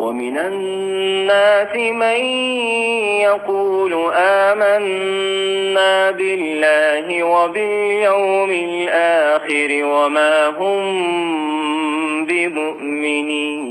ومن الناس من يقول آمنا بالله وباليوم الآخر وما هم بمؤمنين.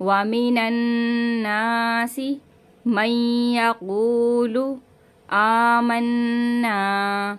ومن الناس من يقول آمنا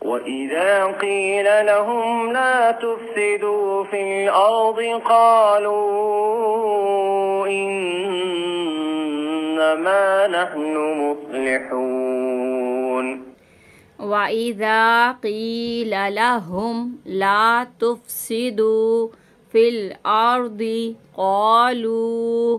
وإذا قيل لهم لا تفسدوا في الأرض قالوا إنما نحن مصلحون. وإذا قيل لهم لا تفسدوا في الأرض قالوا,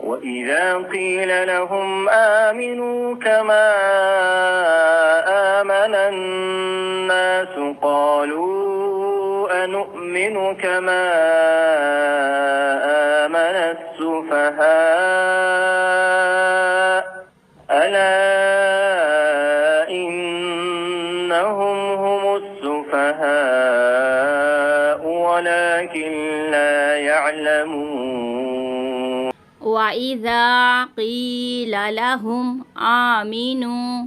وإذا قيل لهم آمنوا كما آمن الناس قالوا أنؤمن كما آمن السفهاء ألا إنهم هم السفهاء ولكن لا يعلمون. وإذا قيل لهم آمنوا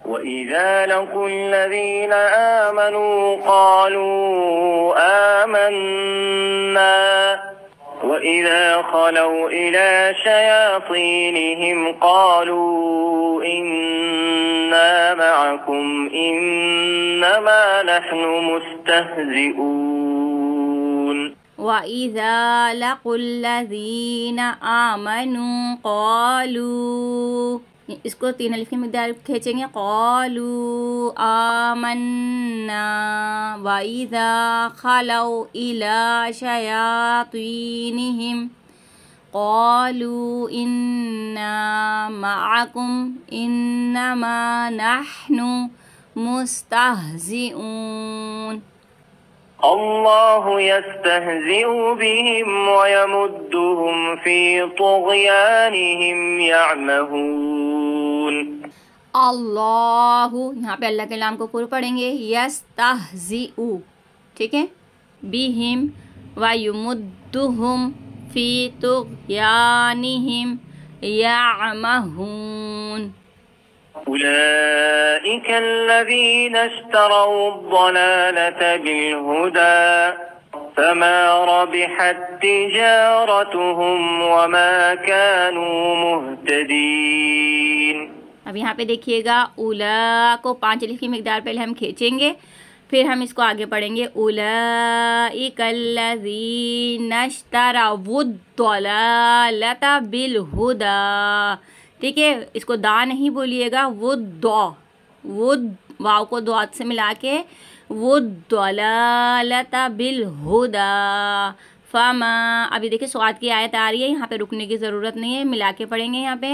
وإذا لقوا الذين آمنوا قالوا آمنا وإذا خلوا إلى شياطينهم قالوا إنا معكم إنما نحن مستهزئون وَإِذَا لَقُوا الَّذِينَ آمَنُوا قَالُوا، اس کو 3 الف کی مقدار کھینچیں گے، قَالُوا آمَنَّا وَإِذَا خَلَوْا إِلَى شَيَاطِينِهِمْ قَالُوا إِنَّا مَعَكُمْ إِنَّمَا نَحْنُ مُسْتَهْزِئُونَ۔ الله يستهزئ بهم ويمدهم في طغيانهم يعمهون۔ اللہ، یہاں پہ اللہ کے نام کو پورا پڑھیں گے، یستہزئ، ٹھیک ہے، بہم ویمدہم فی طغیانہم یعمہون۔ أولئك الذين اشتروا الضلالة بالهدى فما ربحت تجارتهم وما كانوا مهتدين۔ اب یہاں پہ دیکھیے گا، اولا کو 5 الف کی مقدار پہلے ہم کھینچیں گے، پھر ہم اس کو آگے پڑھیں گے، اولئک الذین اشتروا الضلالة بالهدى، ٹھیک ہے، اس کو دا نہیں بولیے گا، وہ واو کو دوات سے ملا کے وہ ضلالۃ بالہدی۔ فما، ابھی دیکھیں سواد کی آیت آ رہی ہے، یہاں پہ رکنے کی ضرورت نہیں ہے، ملا کے پڑھیں گے یہاں پہ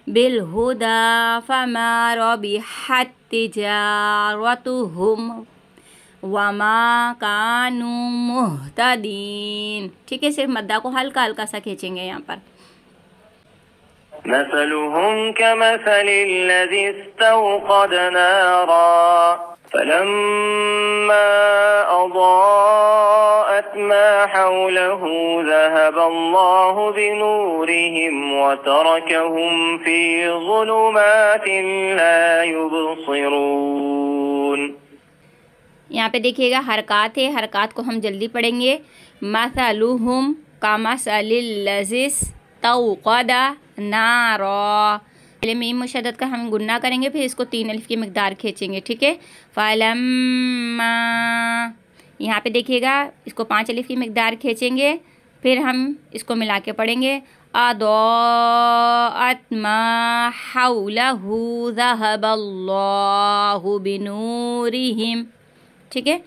بالہدی فما ربحت تجارتہم وما کانوا مہتدین، ٹھیک ہے، صرف مدہ کو ہلکا ہلکا سا کھینچیں گے یہاں پر۔ مثلهم كمثل الذي استوقد نارا فلما أضاءت ما حوله ذهب الله بنورهم وتركهم في ظلمات لا يبصرون۔ یہاں پہ دیکھیے گا حرکات ہے، حرکات کو ہم جلدی پڑھیں گے، مثلهم كمثل الذي استوقد نارا، پہلے میم مشدد کا ہم گننا کریں گے، پھر اس کو 3 الف کی مقدار کھینچیں گے، ٹھیک ہے، فلما، یہاں پہ دیکھیے گا اس کو 5 الف کی مقدار کھینچیں گے، پھر ہم اس کو ملا کے پڑھیں گے، اضاءت ما حولہ ذہب اللہ بنورہم، ٹھیک ہے،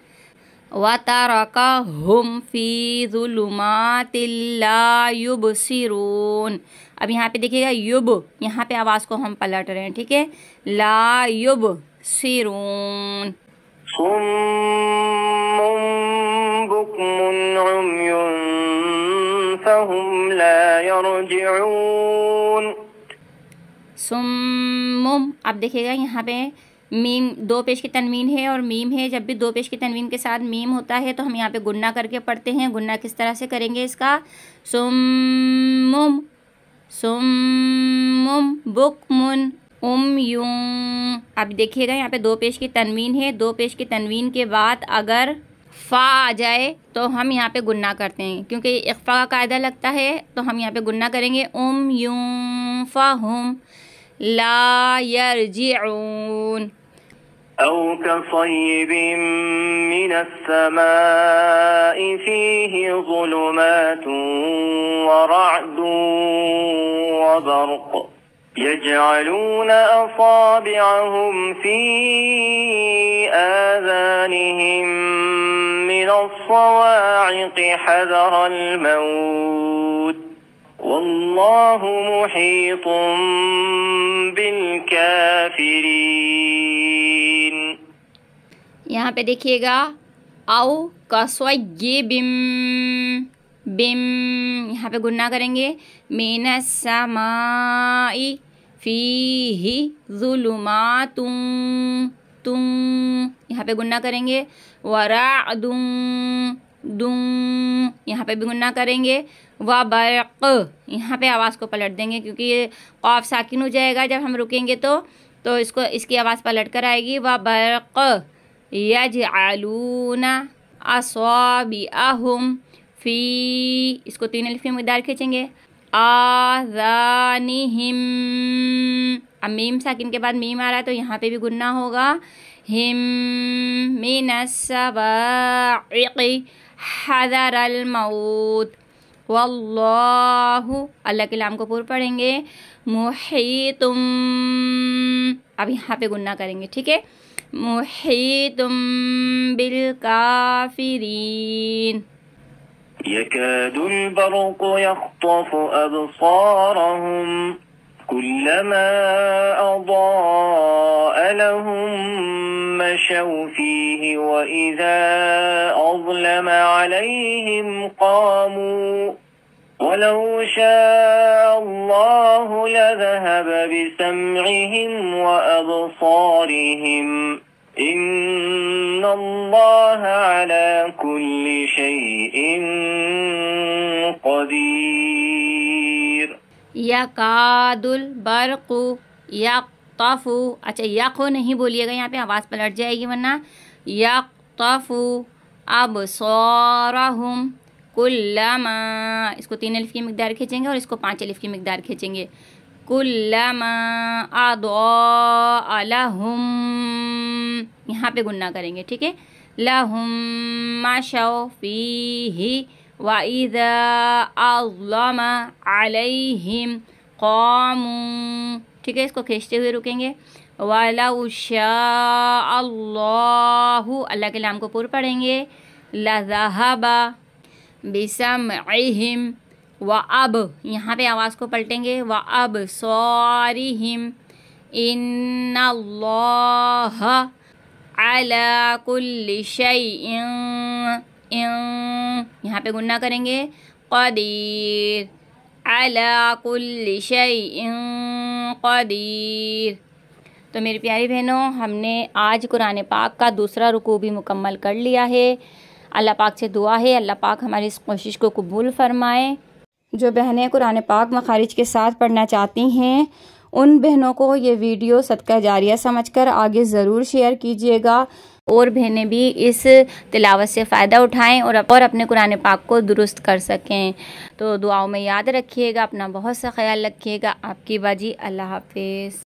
وَتَرَكَهُمْ فِي ظُلُمَاتٍ لَا يُبْصِرُونَ۔ اب یہاں پہ دیکھیے گا یب، یہاں پہ آواز کو ہم پلٹ رہے ہیں، ٹھیک ہے، لا يبصرون۔ صم بكم عمي فهم لا يرجعون۔ سمم، اب دیکھیے گا یہاں پہ میم 2 پیش کی تنوین ہے اور میم ہے، جب بھی 2 پیش کی تنوین کے ساتھ میم ہوتا ہے تو ہم یہاں پہ گننا کر کے پڑھتے ہیں۔ گننا کس طرح سے کریں گے اس کا، سمم سمم بکمن امیون۔ اب دیکھیے گا یہاں پہ 2 پیش کی تنوین ہے، 2 پیش کی تنوین کے بعد اگر فا آ جائے تو ہم یہاں پہ گننا کرتے ہیں، کیونکہ اخفا کا قاعدہ لگتا ہے تو ہم یہاں پہ گننا کریں گے، امیون فہم لا یرجعون۔ أو كصيب من السماء فيه ظلمات ورعد وبرق يجعلون أصابعهم في آذانهم من الصواعق حذر الموت والله محيط بالكافرين۔ یہاں پہ دیکھیے گا، او کصیبم، بم، یہاں پہ گننا کریں گے، من السماء فیہ ظلمات تم، یہاں پہ گنہ کریں گے، ورعد دم، یہاں پہ بھی گنہ کریں گے، وبرق، یہاں پہ آواز کو پلٹ دیں گے کیونکہ یہ قاف ساکن ہو جائے گا جب ہم رکیں گے تو اس کی آواز پلٹ کر آئے گی، وبرق، یجعلون اصابعہم فی، اس کو 3 الف کی مقدار کھینچیں گے، آذانہم، اب میم ساکن کے بعد میم آ رہا ہے تو یہاں پہ بھی گنہ ہوگا، ہم من الصواعق حذر الموت، واللہ، اللہ کے لام کو پور پڑھیں گے، محیطم، اب یہاں پہ گنہ کریں گے، ٹھیک ہے، محیطم بالکافرین، يكاد البرق يخطف أبصارهم كلما أضاء لهم مشوا فيه وإذا أظلم عليهم قاموا ولو شاء الله لذهب بسمعهم وأبصارهم إن الله على كل شيء قدير. یکاد البرق یقطف، اچھا یقو نہیں بولیے گا، یہاں پہ آواز پلٹ جائے گی ورنہ، یقطف ابصارہم کلما، اس کو 3 الف کی مقدار کھینچیں گے اور اس کو 5 الف کی مقدار کھینچیں گے، کلما اضاء لہم، یہاں پہ گنہ کریں گے، ٹھیک ہے، لہم مشوا فیہ وَإِذَا أَظْلَمَ عَلَيْهِمْ قَامُوا، ٹھیک ہے، اس کو کھینچتے ہوئے رکیں گے، وَلَوْ شَاءَ اللَّهُ، اللہ کے لام کو پور پڑھیں گے، لَذَهَبَ بِسَمْعِهِمْ وَأَب، یہاں پہ آواز کو پلٹیں گے، وَأَبْصَارِهِمْ إِنَّ اللَّهَ عَلَى كُلِّ شَيْءٍ، یہاں پہ گنہ کریں گے، قدیر، علی کل شیء قدیر. تو میری پیاری بہنوں، ہم نے آج قرآن پاک کا دوسرا رکوع بھی مکمل کر لیا ہے. اللہ پاک سے دعا ہے اللہ پاک ہماری اس کوشش کو قبول فرمائے. جو بہنیں قرآن پاک مخارج کے ساتھ پڑھنا چاہتی ہیں ان بہنوں کو یہ ویڈیو صدقہ جاریہ سمجھ کر آگے ضرور شیئر کیجیے گا، اور بہنیں بھی اس تلاوت سے فائدہ اٹھائیں اور اپنے قرآن پاک کو درست کر سکیں. تو دعاؤں میں یاد رکھیے گا، اپنا بہت سا خیال رکھیے گا. آپ کی باجی، اللہ حافظ.